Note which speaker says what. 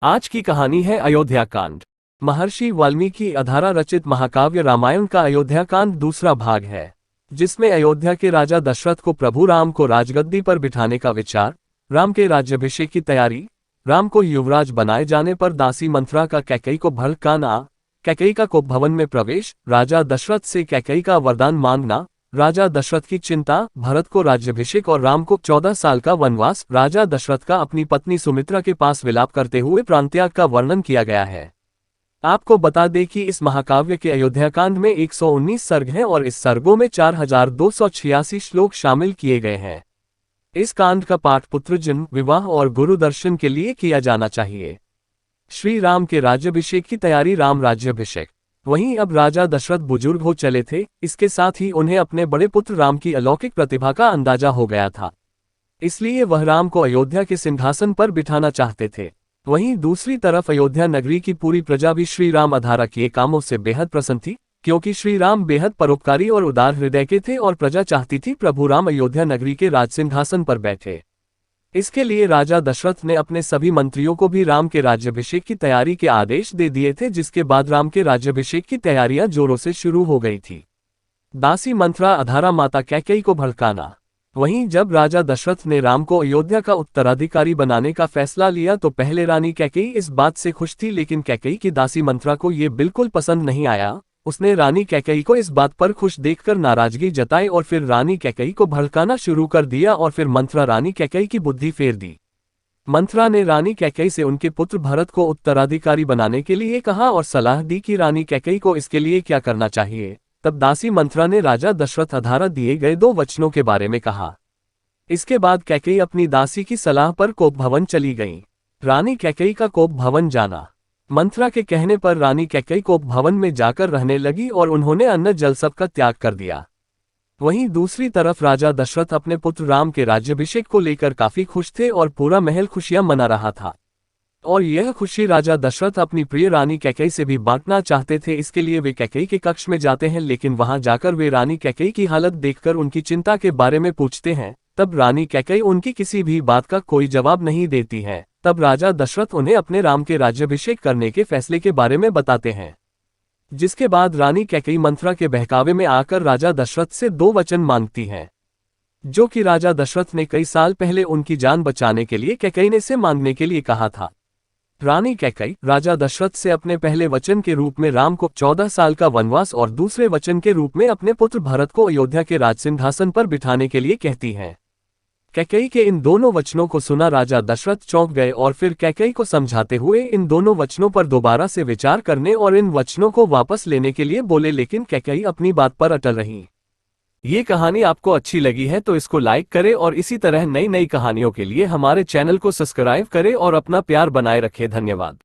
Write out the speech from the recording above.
Speaker 1: आज की कहानी है अयोध्या कांड। महर्षि वाल्मीकि अधारा रचित महाकाव्य रामायण का अयोध्या कांड दूसरा भाग है, जिसमें अयोध्या के राजा दशरथ को प्रभु राम को राजगद्दी पर बिठाने का विचार, राम के राज्याभिषेक की तैयारी, राम को युवराज बनाए जाने पर दासी मंथरा का कैकेयी को भड़काना, कैकेयी का कोप भवन में प्रवेश, राजा दशरथ से कैकेयी का वरदान मांगना, राजा दशरथ की चिंता, भरत को राज्याभिषेक और राम को 14 साल का वनवास, राजा दशरथ का अपनी पत्नी सुमित्रा के पास विलाप करते हुए प्राणत्याग का वर्णन किया गया है। आपको बता दें कि इस महाकाव्य के अयोध्याकांड में 119 सर्ग हैं और इस सर्गों में 4286 श्लोक शामिल किए गए हैं। इस कांड का पाठ पुत्र जन्म, विवाह और गुरु दर्शन के लिए किया जाना चाहिए। श्री राम के राज्याभिषेक की तैयारी। राम राज्याभिषेक। वहीं अब राजा दशरथ बुजुर्ग हो चले थे, इसके साथ ही उन्हें अपने बड़े पुत्र राम की अलौकिक प्रतिभा का अंदाजा हो गया था, इसलिए वह राम को अयोध्या के सिंहासन पर बिठाना चाहते थे। वहीं दूसरी तरफ अयोध्या नगरी की पूरी प्रजा भी श्री राम अधारा किए कामों से बेहद प्रसन्न थी, क्योंकि श्री राम बेहद परोपकारी और उदार हृदय के थे और प्रजा चाहती थी प्रभु राम अयोध्या नगरी के राज सिंहासन पर बैठे। इसके लिए राजा दशरथ ने अपने सभी मंत्रियों को भी राम के राज्याभिषेक की तैयारी के आदेश दे दिए थे, जिसके बाद राम के राज्याभिषेक की तैयारियां जोरों से शुरू हो गई थी। दासी मंथरा अधारा माता कैकेयी को भड़काना। वहीं जब राजा दशरथ ने राम को अयोध्या का उत्तराधिकारी बनाने का फैसला लिया तो पहले रानी कैकेयी इस बात से खुश थी, लेकिन कैकेयी की दासी मंथरा को ये बिल्कुल पसंद नहीं आया। उसने रानी कैकेयी को इस बात पर खुश देखकर नाराजगी जताई और फिर रानी कैकेयी को भड़काना शुरू कर दिया और फिर मंथरा रानी कैकेयी की बुद्धि फेर दी। मंथरा ने रानी कैकेयी से उनके पुत्र भरत को उत्तराधिकारी बनाने के लिए कहा और सलाह दी कि रानी कैकेयी को इसके लिए क्या करना चाहिए। तब दासी मंथरा ने राजा दशरथ अधारा दिए गए 2 वचनों के बारे में कहा। इसके बाद कैकेयी अपनी दासी की सलाह पर कोप भवन चली गई। रानी कैकेयी का कोप भवन जाना। मंथरा के कहने पर रानी कैकेयी कोप भवन में जाकर रहने लगी और उन्होंने अन्न जल सब का त्याग कर दिया। वहीं दूसरी तरफ राजा दशरथ अपने पुत्र राम के राज्याभिषेक को लेकर काफी खुश थे और पूरा महल खुशियां मना रहा था, और यह खुशी राजा दशरथ अपनी प्रिय रानी कैकेयी से भी बांटना चाहते थे। इसके लिए वे कैकेयी के कक्ष में जाते हैं, लेकिन वहां जाकर वे रानी कैकेयी की हालत देखकर उनकी चिंता के बारे में पूछते हैं। तब रानी कैकेयी उनकी किसी भी बात का कोई जवाब नहीं देती हैं। तब राजा दशरथ उन्हें अपने राम के राज्याभिषेक करने के फैसले के बारे में बताते हैं, जिसके बाद रानी कैकेयी मंथरा के बहकावे में आकर राजा दशरथ से 2 वचन मांगती हैं, जो कि राजा दशरथ ने कई साल पहले उनकी जान बचाने के लिए कैकेयी से मांगने के लिए कहा था। रानी कैकेयी राजा दशरथ से अपने पहले वचन के रूप में राम को 14 साल का वनवास और दूसरे वचन के रूप में अपने पुत्र भरत को अयोध्या के राजसिंहासन पर बिठाने के लिए कहती हैं। कैकेयी के इन दोनों वचनों को सुना राजा दशरथ चौंक गए और फिर कैकेयी को समझाते हुए इन दोनों वचनों पर दोबारा से विचार करने और इन वचनों को वापस लेने के लिए बोले, लेकिन कैकेयी अपनी बात पर अटल रही। ये कहानी आपको अच्छी लगी है तो इसको लाइक करें और इसी तरह नई नई कहानियों के लिए हमारे चैनल को सब्सक्राइब करें और अपना प्यार बनाए रखें। धन्यवाद।